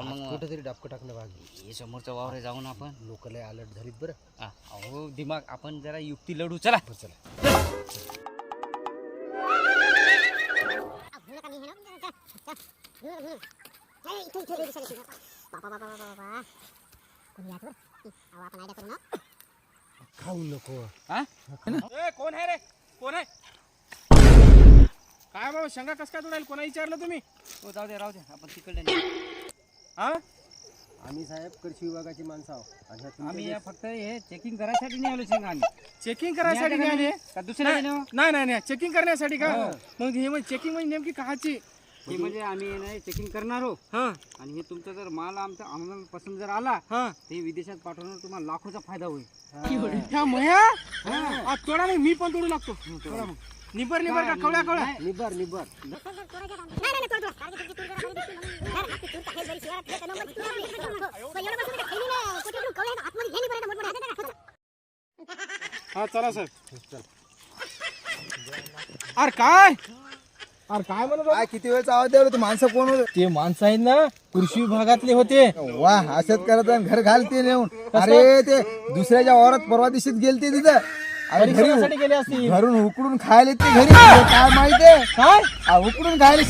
आपण मग कुठेतरी डाबकं टाकणं भाग हे समोरचा वावर जाऊन आपण लोक लय अलर्ट झालीत बरं. अहो दिमाग आपण जरा युक्ती लढू चला. चला खाऊ नको. कोण आहे रे? कोण आहे? काय बाबा शेंगा कस काय तोडायला? कोणा विचारलं तुम्ही? हो जाऊ दे राहू दे आपण तिकडे नाही. हा आम्ही साहेब कृषी विभागाची माणसं आहोत आणि ह्या तुमच्या आम्ही या फक्त हे चेकिंग करायसाठी नाही आलो शेंगा आम्ही. चेकिंग करायसाठी नाही नाही आले? का दुसऱ्या नाही नाही नाही चेकिंग करण्यासाठी का? मग हे चेकिंग म्हणजे नेमकी काची? हे म्हणजे आम्ही नाही चेकिंग करणार हो. हा आणि हे तुमचा जर माल आम्हाला पसंत जर आला हा ते विदेशात पाठवणार तुम्हाला लाखोचा फायदा होईल. ह्या मया आज तोडा मग मी पण तोडू लागतो. तोडा मग निबर निबर का कवळ्या कवळ्या? निबर निबर हा चला साहेब. अरे काय म्हणत काय किती वेळचा आवाज द्यावं? तू माणसं कोण होते? ते माणसं आहेत ना कृषी विभागातले होते. वा असंच करत आणि घर घालते नेऊन. अरे ते दुसऱ्याच्या वावरात परवा दिवशीत गेलते तिथं. अरे परीक्षेसाठी गेले असतील. घरून उकडून खायला ते घरी काय माहितीये काय उकडून खायला